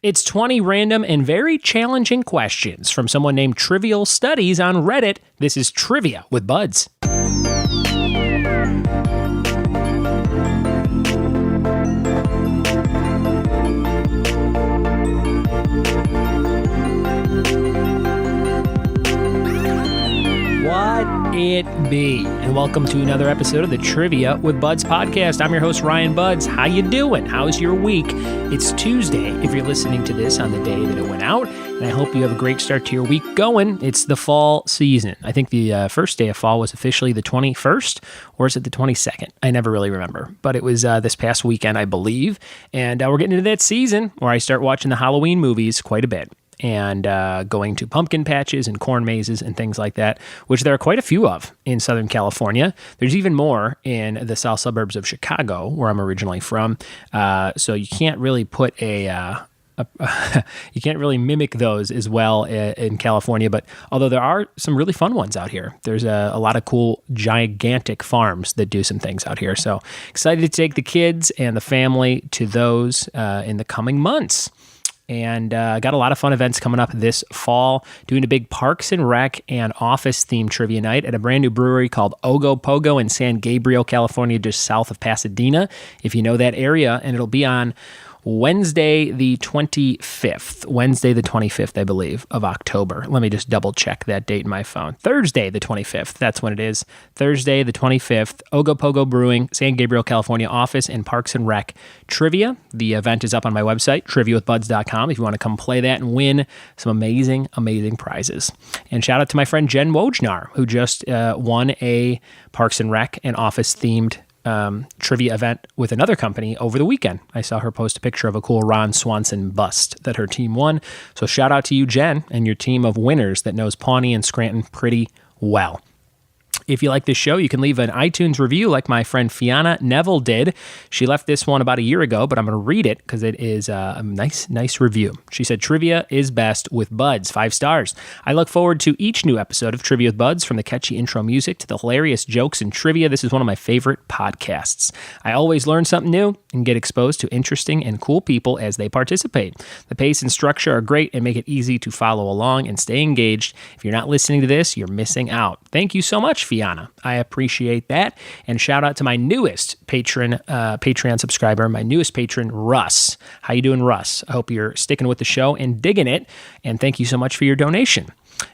It's 20 random and very challenging questions from someone named TrivialStudies on Reddit. This is Trivia with Buds. What it be? And welcome to another episode of the Trivia with Buds podcast. I'm your host, Ryan Buds. How you doing? How's your week? It's Tuesday if you're listening to this on the day that it went out, and I hope you have a great start to your week going. It's the fall season. I think the first day of fall was officially the 21st, or is it the 22nd? I never really remember, but it was this past weekend, I believe, and we're getting into that season where I start watching the Halloween movies quite a bit. And going to pumpkin patches and corn mazes and things like that, which there are quite a few of in Southern California. There's even more in the south suburbs of Chicago, where I'm originally from. So you can't really put you can't really mimic those as well in California. But although there are some really fun ones out here, there's a lot of cool, gigantic farms that do some things out here. So excited to take the kids and the family to those in the coming months. And got a lot of fun events coming up this fall, doing a big Parks and Rec and office-themed trivia night at a brand new brewery called Ogo Pogo in San Gabriel, California, just south of Pasadena, if you know that area. And it'll be on Wednesday the 25th, I believe, of October. Let me just double check that date in my phone. Thursday the 25th, that's when it is. Thursday the 25th, Ogo Pogo Brewing, San Gabriel, California, office and Parks and Rec trivia. The event is up on my website, triviawithbuds.com, if you want to come play that and win some amazing, amazing prizes. And shout out to my friend Jen Wojnar, who just won a Parks and Rec and office-themed trivia event with another company over the weekend. I saw her post a picture of a cool Ron Swanson bust that her team won. So shout out to you, Jen, and your team of winners that knows Pawnee and Scranton pretty well. If you like this show, you can leave an iTunes review like my friend Fiona Neville did. She left this one about a year ago, but I'm going to read it because it is a nice review. She said, "Trivia is best with Buds, 5 stars. I look forward to each new episode of Trivia with Buds, from the catchy intro music to the hilarious jokes and trivia. This is one of my favorite podcasts. I always learn something new and get exposed to interesting and cool people as they participate. The pace and structure are great and make it easy to follow along and stay engaged. If you're not listening to this, you're missing out. Thank you so much, Fiona. I appreciate that." And shout out to my newest Patreon subscriber, my newest patron, Russ. How you doing, Russ? I hope you're sticking with the show and digging it. And thank you so much for your donation.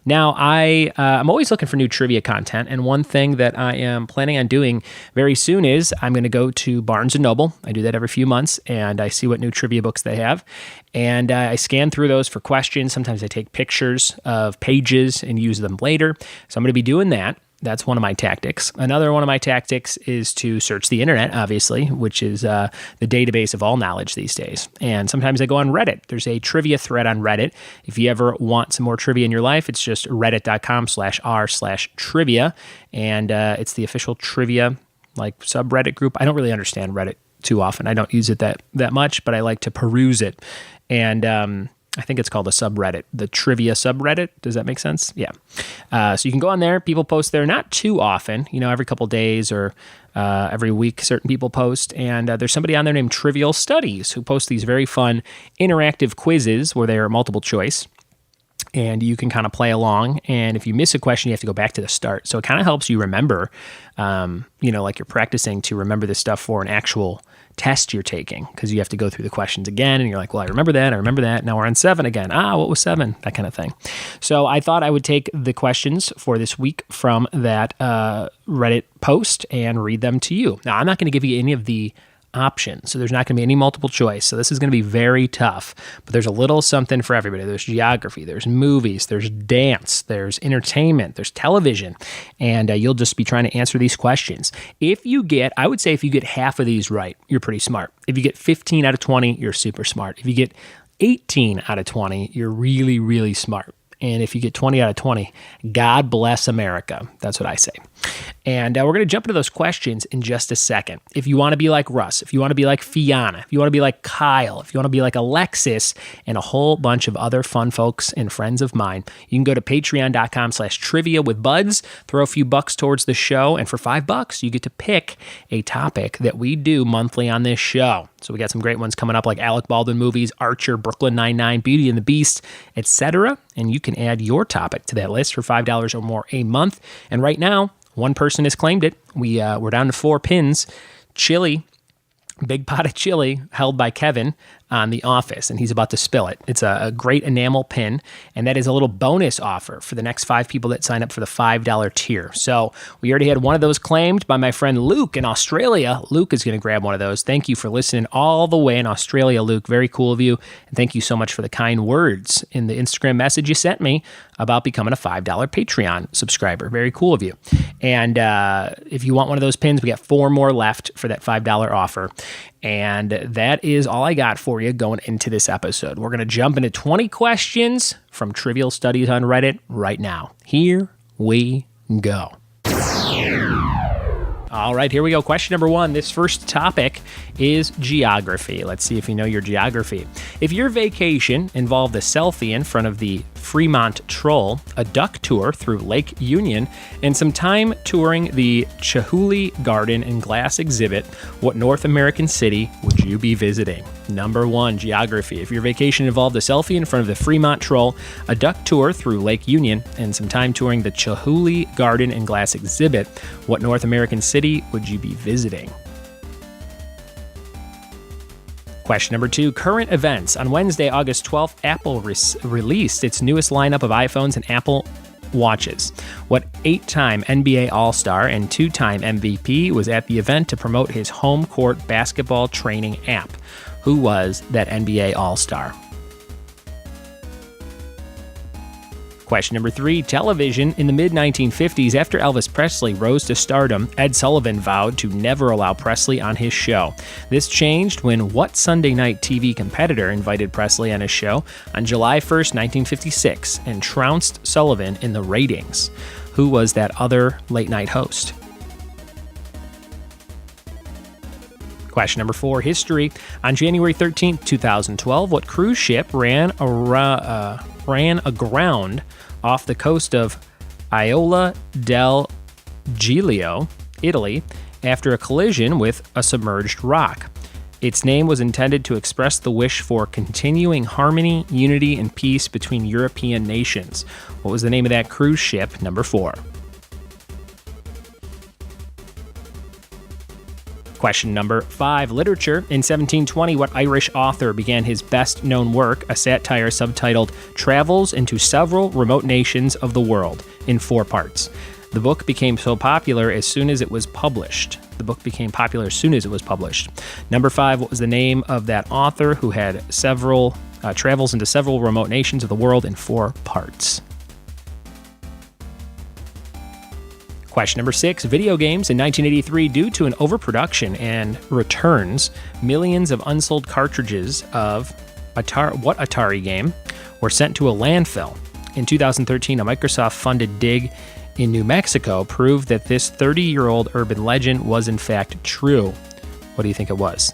Now, I'm always looking for new trivia content, and one thing that I am planning on doing very soon is I'm going to go to Barnes & Noble. I do that every few months, and I see what new trivia books they have, and I scan through those for questions. Sometimes I take pictures of pages and use them later, so I'm going to be doing that. That's one of my tactics. Another one of my tactics is to search the internet, obviously, which is the database of all knowledge these days. And sometimes I go on Reddit. There's a trivia thread on Reddit. If you ever want some more trivia in your life, it's just reddit.com/r/trivia. And it's the official trivia subreddit group. I don't really understand Reddit too often. I don't use it that much, but I like to peruse it. And I think it's called a subreddit, the trivia subreddit. Does that make sense? Yeah. So you can go on there. People post there not too often, every couple days or every week, certain people post. And there's somebody on there named TrivialStudies who posts these very fun interactive quizzes where they are multiple choice. And you can kind of play along. And if you miss a question, you have to go back to the start. So it kind of helps you remember, like you're practicing to remember this stuff for an actual test you're taking, because you have to go through the questions again. And you're like, well, I remember that. Now we're on 7 again. What was 7? That kind of thing. So I thought I would take the questions for this week from that Reddit post and read them to you. Now, I'm not going to give you any of the options, so there's not going to be any multiple choice. So this is going to be very tough, but there's a little something for everybody. There's geography, there's movies, there's dance, there's entertainment, there's television, and you'll just be trying to answer these questions. I would say if you get half of these right, you're pretty smart. If you get 15 out of 20, you're super smart. If you get 18 out of 20, you're really, really smart. And if you get 20 out of 20, God bless America. That's what I say. And we're going to jump into those questions in just a second. If you want to be like Russ, if you want to be like Fiona, if you want to be like Kyle, if you want to be like Alexis, and a whole bunch of other fun folks and friends of mine, you can go to patreon.com/trivia with buds, throw a few bucks towards the show, and for $5, you get to pick a topic that we do monthly on this show. So we got some great ones coming up like Alec Baldwin movies, Archer, Brooklyn Nine-Nine, Beauty and the Beast, etc. And you can add your topic to that list for $5 or more a month. And right now, one person has claimed it. We're down to 4 pins. Chili, big pot of chili held by Kevin on The Office, and he's about to spill it. It's a great enamel pin, and that is a little bonus offer for the next 5 people that sign up for the $5 tier. So we already had one of those claimed by my friend Luke in Australia. Luke is going to grab one of those. Thank you for listening all the way in Australia, Luke. Very cool of you, and thank you so much for the kind words in the Instagram message you sent me about becoming a $5 Patreon subscriber. Very cool of you. And if you want one of those pins, we got 4 more left for that $5 offer. And that is all I got for you going into this episode. We're going to jump into 20 questions from Trivial Studies on Reddit right now. Here we go. All right, here we go. Question number 1. This first topic is geography. Let's see if you know your geography. If your vacation involved a selfie in front of the Fremont Troll, a duck tour through Lake Union, and some time touring the Chihuly Garden and Glass exhibit, what North American city would you be visiting? Number 1, geography. If your vacation involved a selfie in front of the Fremont Troll, a duck tour through Lake Union, and some time touring the Chihuly Garden and Glass exhibit, what North American city would you be visiting? Question number 2, current events. On Wednesday, August 12th, Apple released its newest lineup of iPhones and Apple Watches. What 8-time NBA All-Star and 2-time MVP was at the event to promote his home court basketball training app? Who was that NBA All-Star? Question number 3, television. In the mid-1950s, after Elvis Presley rose to stardom, Ed Sullivan vowed to never allow Presley on his show. This changed when what Sunday night TV competitor invited Presley on his show on July 1st, 1956, and trounced Sullivan in the ratings? Who was that other late-night host? Question number 4, history. On January 13th, 2012, what cruise ship ran aground off the coast of Isola del Giglio, Italy, after a collision with a submerged rock? Its name was intended to express the wish for continuing harmony, unity, and peace between European nations. What was the name of that cruise ship? Number 4. Question number 5, literature. In 1720, what Irish author began his best-known work, a satire subtitled Travels into Several Remote Nations of the World, in 4 parts? The book became popular as soon as it was published. Number 5, what was the name of that author who had several travels into several remote nations of the world in 4 parts? Question number 6, video games. In 1983, due to an overproduction and returns, millions of unsold cartridges of what Atari game were sent to a landfill. In 2013, a Microsoft-funded dig in New Mexico proved that this 30-year-old urban legend was in fact true. What do you think it was?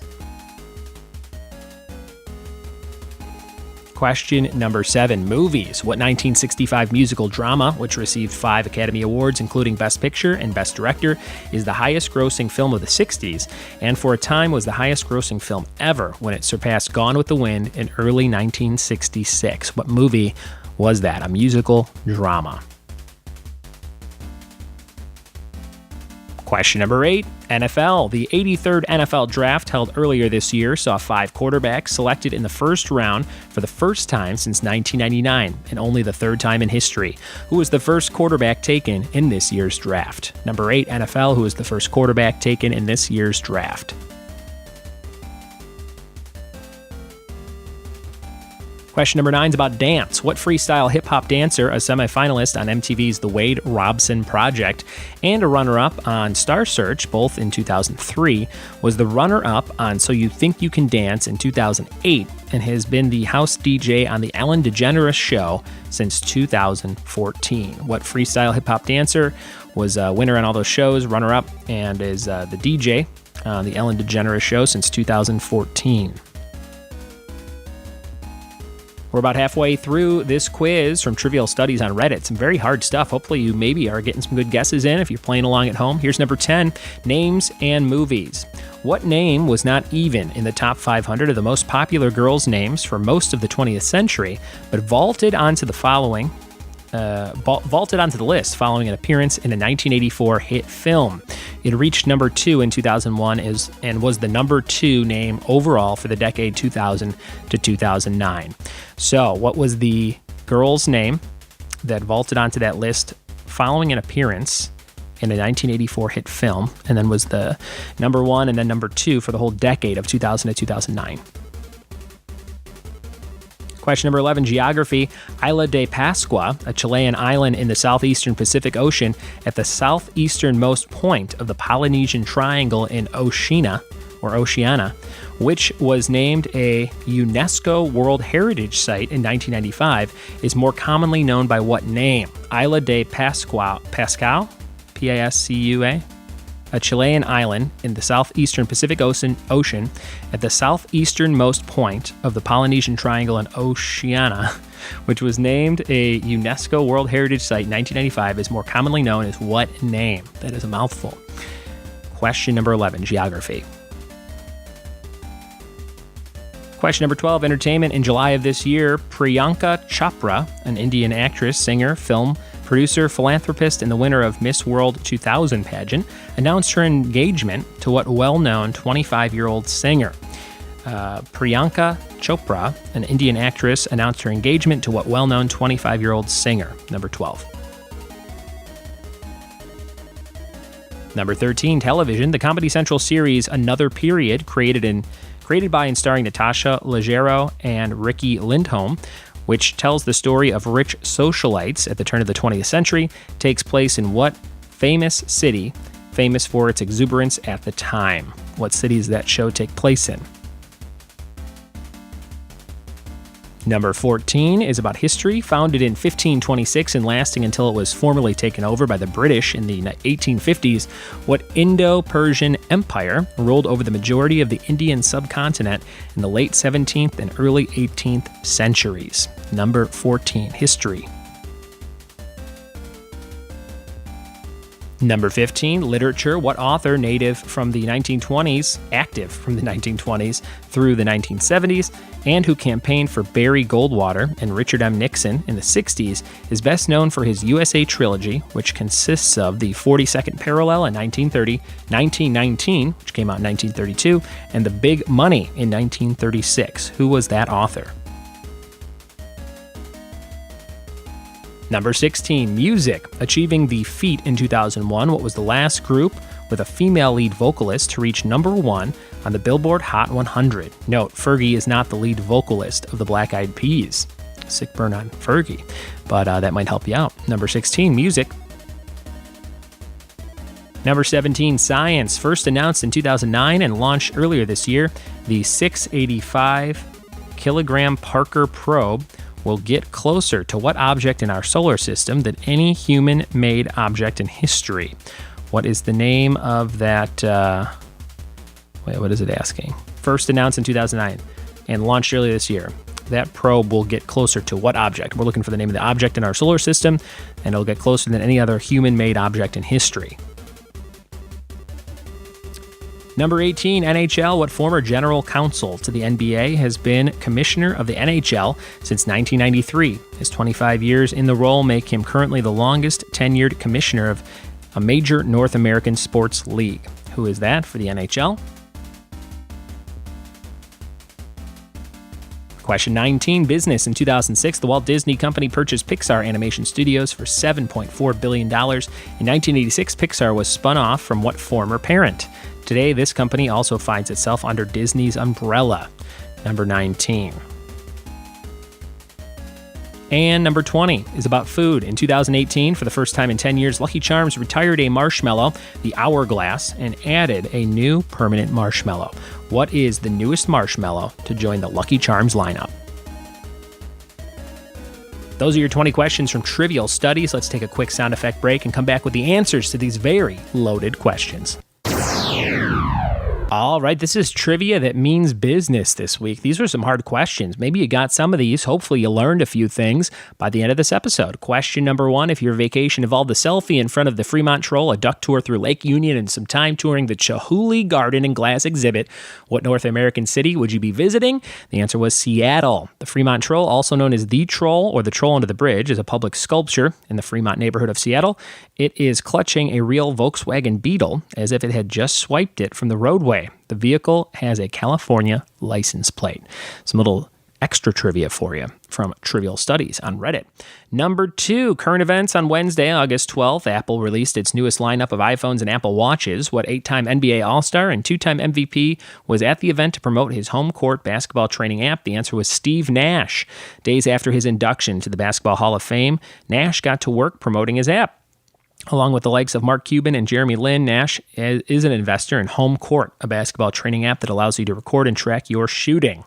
Question number 7, movies. What 1965 musical drama, which received 5 Academy Awards, including Best Picture and Best Director, is the highest-grossing film of the 60s, and for a time was the highest-grossing film ever when it surpassed Gone with the Wind in early 1966? What movie was that? A musical drama. Question number 8, NFL. The 83rd NFL Draft held earlier this year saw 5 quarterbacks selected in the first round for the first time since 1999, and only the 3rd time in history. Who was the first quarterback taken in this year's draft? Number 8, NFL. Who was the first quarterback taken in this year's draft? Question number 9 is about dance. What freestyle hip-hop dancer, a semifinalist on MTV's The Wade Robson Project and a runner-up on Star Search, both in 2003, was the runner-up on So You Think You Can Dance in 2008 and has been the house DJ on The Ellen DeGeneres Show since 2014? What freestyle hip-hop dancer was a winner on all those shows, runner-up, and is the DJ on The Ellen DeGeneres Show since 2014? We're about halfway through this quiz from Trivial Studies on Reddit. Some very hard stuff. Hopefully you maybe are getting some good guesses in if you're playing along at home. Here's number 10, names and movies. What name was not even in the top 500 of the most popular girls' names for most of the 20th century, but vaulted onto the list following an appearance in a 1984 hit film? It reached number 2 in 2001 and was the number 2 name overall for the decade 2000 to 2009. So, what was the girl's name that vaulted onto that list following an appearance in a 1984 hit film, and then was the number 1 and then number 2 for the whole decade of 2000 to 2009? Question number 11, geography. Isla de Pascua, a Chilean island in the southeastern Pacific Ocean at the southeasternmost point of the Polynesian Triangle in Oceania, which was named a UNESCO World Heritage Site in 1995, is more commonly known by what name? Isla de Pascua, Pascua? P-A-S-C-U-A? A Chilean island in the southeastern Pacific Ocean at the southeasternmost point of the Polynesian Triangle in Oceania, which was named a UNESCO World Heritage Site in 1995, is more commonly known as what name? That is a mouthful. Question number 11, geography. Question number 12, entertainment. In July of this year, Priyanka Chopra, an Indian actress, singer, film producer, philanthropist, and the winner of Miss World 2000 pageant, announced her engagement to what well-known 25-year-old singer? Priyanka Chopra, an Indian actress, announced her engagement to what well-known 25-year-old singer? Number 12. Number 13, television. The Comedy Central series Another Period, created by and starring Natasha Leggero and Ricky Lindholm, which tells the story of rich socialites at the turn of the 20th century, takes place in what famous city, famous for its exuberance at the time? What city does that show take place in? Number 14 is about history. Founded in 1526 and lasting until it was formally taken over by the British in the 1850s, what Indo-Persian Empire ruled over the majority of the Indian subcontinent in the late 17th and early 18th centuries? Number 14, history. Number 15, literature. What author, active from the 1920s through the 1970s, and who campaigned for Barry Goldwater and Richard M. Nixon in the 60s, is best known for his USA trilogy, which consists of The 42nd Parallel in 1930, 1919, which came out in 1932, and The Big Money in 1936. Who was that author? Number 16, music. Achieving the feat in 2001, what was the last group with a female lead vocalist to reach number 1 on the Billboard Hot 100? Note, Fergie is not the lead vocalist of the Black Eyed Peas. Sick burn on Fergie, but that might help you out. Number 16, music. Number 17, science. First announced in 2009 and launched earlier this year, the 685 kilogram Parker probe will get closer to what object in our solar system than any human-made object in history? What is the name of that? What is it asking? First announced in 2009 and launched earlier this year. That probe will get closer to what object? We're looking for the name of the object in our solar system, and it'll get closer than any other human-made object in history. Number 18, NHL. What former general counsel to the NBA has been commissioner of the NHL since 1993? His 25 years in the role make him currently the longest tenured commissioner of a major North American sports league. Who is that for the NHL? Question 19, business. In 2006, the Walt Disney Company purchased Pixar Animation Studios for $7.4 billion. In 1986, Pixar was spun off from what former parent? Today, this company also finds itself under Disney's umbrella. Number 19. And number 20 is about food. In 2018, for the first time in 10 years, Lucky Charms retired a marshmallow, the Hourglass, and added a new permanent marshmallow. What is the newest marshmallow to join the Lucky Charms lineup? Those are your 20 questions from Trivial Studies. Let's take a quick sound effect break and come back with the answers to these very loaded questions. All right, this is trivia that means business this week. These were some hard questions. Maybe you got some of these. Hopefully you learned a few things by the end of this episode. Question number 1, if your vacation involved a selfie in front of the Fremont Troll, a duck tour through Lake Union, and some time touring the Chihuly Garden and Glass exhibit, what North American city would you be visiting? The answer was Seattle. The Fremont Troll, also known as the Troll or the Troll Under the Bridge, is a public sculpture in the Fremont neighborhood of Seattle. It is clutching a real Volkswagen Beetle as if it had just swiped it from the roadway. The vehicle has a California license plate. Some little extra trivia for you from Trivial Studies on Reddit. Number 2, current events on Wednesday, August 12th. Apple released its newest lineup of iPhones and Apple Watches. What 8-time NBA All-Star and 2-time MVP was at the event to promote his home court basketball training app? The answer was Steve Nash. Days after his induction to the Basketball Hall of Fame, Nash got to work promoting his app. Along with the likes of Mark Cuban and Jeremy Lin, Nash is an investor in Home Court, a basketball training app that allows you to record and track your shooting.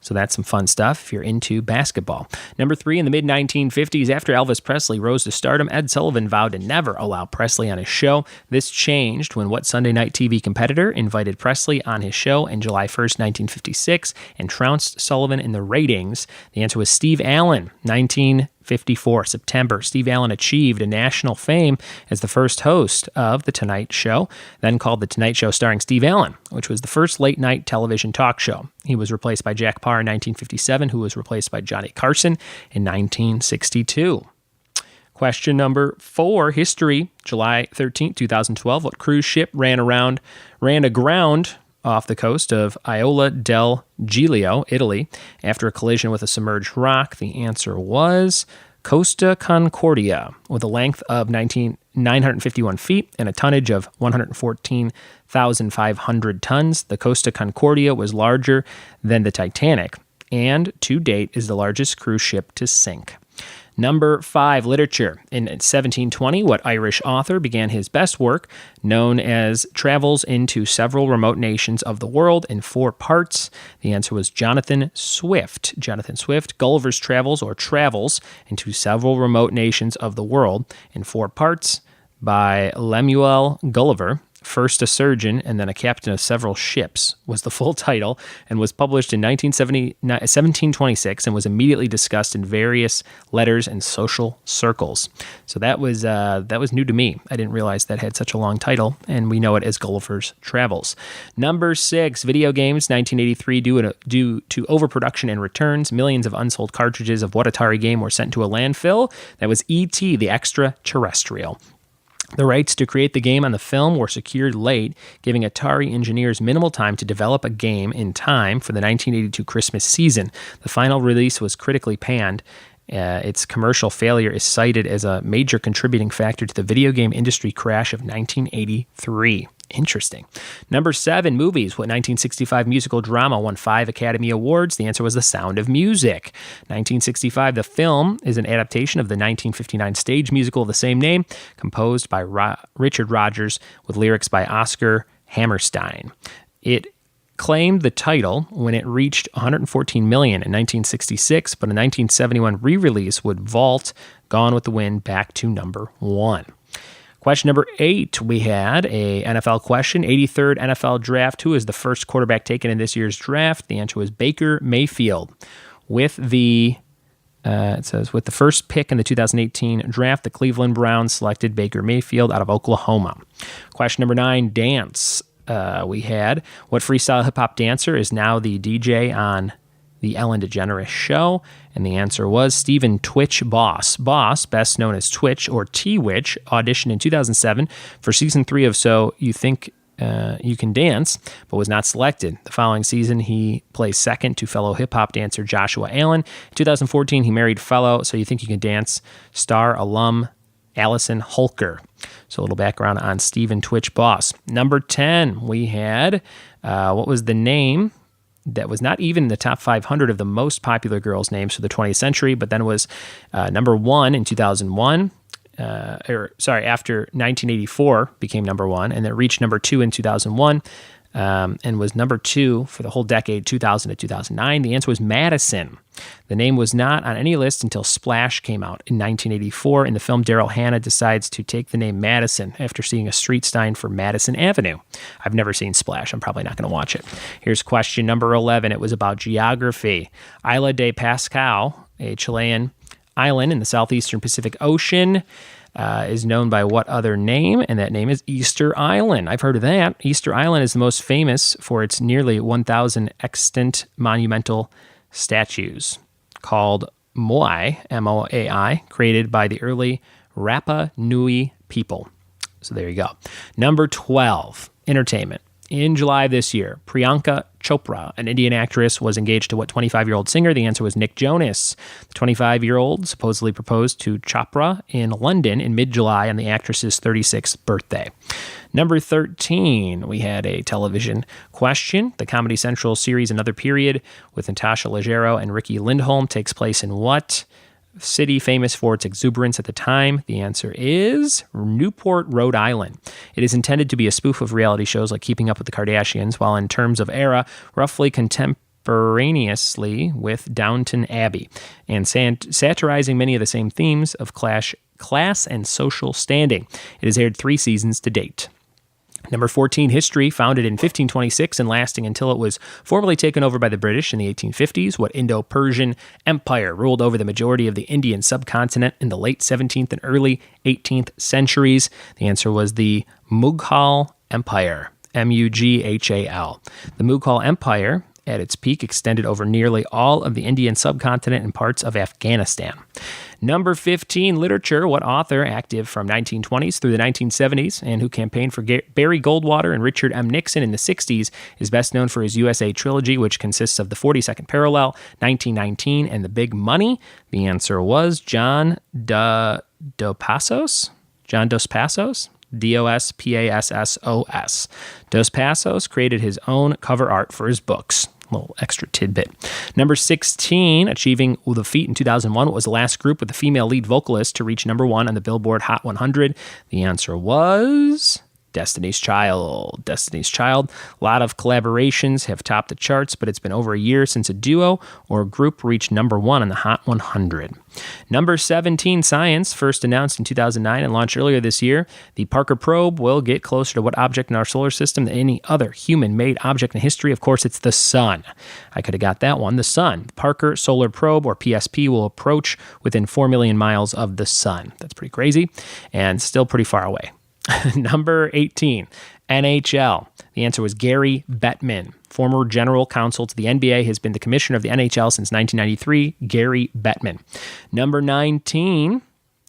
So that's some fun stuff if you're into basketball. Number 3, in the mid-1950s, after Elvis Presley rose to stardom, Ed Sullivan vowed to never allow Presley on his show. This changed when what Sunday night TV competitor invited Presley on his show in July 1st, 1956, and trounced Sullivan in the ratings? The answer was Steve Allen. 1954, September. Steve Allen achieved a national fame as the first host of The Tonight Show, then called The Tonight Show starring Steve Allen, which was the first late-night television talk show. He was replaced by Jack Paar in 1957, who was replaced by Johnny Carson in 1962. Question number 4, history. July 13, 2012, what cruise ship ran aground off the coast of Isola del Giglio, Italy, after a collision with a submerged rock? The answer was Costa Concordia. With a length of 951 feet and a tonnage of 114,500 tons, the Costa Concordia was larger than the Titanic and, to date, is the largest cruise ship to sink. Number 5, literature. In 1720, what Irish author began his best work, known as Travels into Several Remote Nations of the World, in 4 parts? The answer was Jonathan Swift. Jonathan Swift, Gulliver's Travels, or Travels into Several Remote Nations of the World, in 4 parts, by Lemuel Gulliver. First a surgeon and then a captain of several ships was the full title, and was published in 1726 and was immediately discussed in various letters and social circles. So that was new to me. I didn't realize that had such a long title, and we know it as Gulliver's Travels. Number 6, video games. 1983, due to overproduction and returns, millions of unsold cartridges of what Atari game were sent to a landfill? That was E.T. the Extraterrestrial. The rights to create the game on the film were secured late, giving Atari engineers minimal time to develop a game in time for the 1982 Christmas season. The final release was critically panned. Its commercial failure is cited as a major contributing factor to the video game industry crash of 1983. Interesting. Number 7, movies. What 1965 musical drama won 5 Academy Awards? The answer was The Sound of Music. 1965, the film is an adaptation of the 1959 stage musical of the same name, composed by Richard Rodgers with lyrics by Oscar Hammerstein. It claimed the title when it reached $114 million in 1966, but a 1971 re-release would vault Gone with the Wind back to number 1. Question number 8, we had a NFL question. 83rd NFL draft. Who is the first quarterback taken in this year's draft? The answer was Baker Mayfield. With the first pick in the 2018 draft, the Cleveland Browns selected Baker Mayfield out of Oklahoma. Question number 9, dance. We had what freestyle hip-hop dancer is now the DJ on the Ellen DeGeneres Show? And the answer was Stephen Twitch Boss. Boss, best known as Twitch or T-Witch, auditioned in 2007 for season 3 of So You Think You Can Dance, but was not selected. The following season, he placed second to fellow hip-hop dancer Joshua Allen. In 2014, he married fellow So You Think You Can Dance star alum Allison Holker. So a little background on Stephen Twitch Boss. Number 10, we had, what was the name that was not even in the top 500 of the most popular girls' names for the 20th century, but then was number 1 in 2001. After 1984 became number 1, and it reached number 2 in 2001. and was number 2 for the whole decade, 2000 to 2009. The answer was Madison. The name was not on any list until Splash came out in 1984. In the film, Daryl Hannah decides to take the name Madison after seeing a street sign for Madison Avenue. I've never seen Splash. I'm probably not going to watch it. Here's question number 11. It was about geography. Isla de Pascal, a Chilean island in the southeastern Pacific Ocean, is known by what other name? And that name is Easter Island. I've heard of that. Easter Island is the most famous for its nearly 1,000 extant monumental statues called Moai, M-O-A-I, created by the early Rapa Nui people. So there you go. Number 12, entertainment. In July of this year, Priyanka Chopra, an Indian actress, was engaged to what 25-year-old singer? The answer was Nick Jonas. The 25-year-old supposedly proposed to Chopra in London in mid-July on the actress's 36th birthday. Number 13, we had a television question. The Comedy Central series Another Period with Natasha Leggero and Ricky Lindholm takes place in what city famous for its exuberance at the time? The answer is Newport, Rhode Island. It is intended to be a spoof of reality shows like Keeping Up with the Kardashians, while in terms of era, roughly contemporaneously with Downton Abbey, and satirizing many of the same themes of class and social standing. It has aired 3 seasons to date. Number 14, history. Founded in 1526 and lasting until it was formally taken over by the British in the 1850s, what Indo-Persian Empire ruled over the majority of the Indian subcontinent in the late 17th and early 18th centuries? The answer was the Mughal Empire, M-U-G-H-A-L. The Mughal Empire, at its peak, extended over nearly all of the Indian subcontinent and parts of Afghanistan. Number 15, literature. What author, active from 1920s through the 1970s, and who campaigned for Barry Goldwater and Richard M. Nixon in the 60s, is best known for his USA trilogy, which consists of The 42nd Parallel, 1919, and The Big Money? The answer was John Dos Passos? John Dos Passos? D-O-S-P-A-S-S-O-S. Dos Passos created his own cover art for his books. A little extra tidbit. Number 16, achieving the feat in 2001, was the last group with a female lead vocalist to reach number 1 on the Billboard Hot 100. The answer was Destiny's Child. Destiny's Child. A lot of collaborations have topped the charts, but it's been over a year since a duo or a group reached number 1 on the Hot 100. Number 17, science. First announced in 2009 and launched earlier this year, the Parker Probe will get closer to what object in our solar system than any other human-made object in history? Of course, it's the sun. I could have got that one. The sun. The Parker Solar Probe, or PSP, will approach within 4 million miles of the sun. That's pretty crazy and still pretty far away. Number 18, NHL. The answer was Gary Bettman. Former general counsel to the NBA, has been the commissioner of the NHL since 1993, Gary Bettman. Number 19,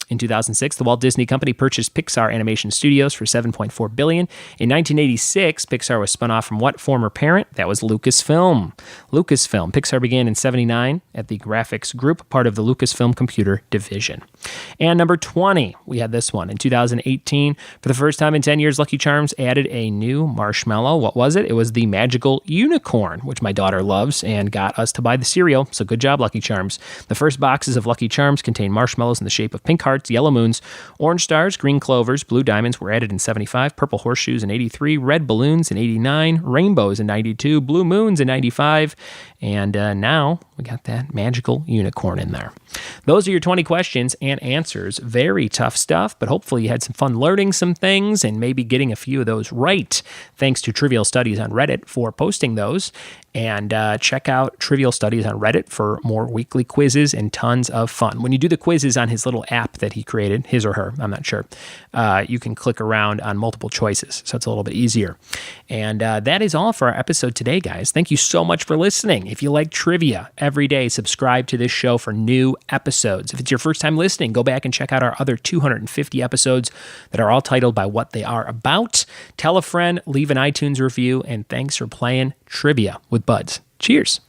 in 2006, the Walt Disney Company purchased Pixar Animation Studios for $7.4 billion. In 1986, Pixar was spun off from what former parent? That was Lucasfilm. Lucasfilm. Pixar began in 1979 at the Graphics Group, part of the Lucasfilm Computer Division. And number 20, we had this one. In 2018, for the first time in 10 years, Lucky Charms added a new marshmallow. What was it? It was the Magical Unicorn, which my daughter loves and got us to buy the cereal. So good job, Lucky Charms. The first boxes of Lucky Charms contain marshmallows in the shape of pink hearts, yellow moons, orange stars, green clovers, blue diamonds were added in 75, purple horseshoes in 83, red balloons in 89, rainbows in 92, blue moons in 95, and now we got that magical unicorn in there. Those are your 20 questions and answers. Very tough stuff, but hopefully you had some fun learning some things and maybe getting a few of those right. Thanks to Trivial Studies on Reddit for posting those. And check out Trivial Studies on Reddit for more weekly quizzes and tons of fun. When you do the quizzes on his little app that he created, his or her, I'm not sure, you can click around on multiple choices, so it's a little bit easier. And that is all for our episode today, guys. Thank you so much for listening. If you like trivia every day, subscribe to this show for new episodes. If it's your first time listening, go back and check out our other 250 episodes that are all titled by what they are about. Tell a friend, leave an iTunes review, and thanks for playing Trivia with Buds. Cheers.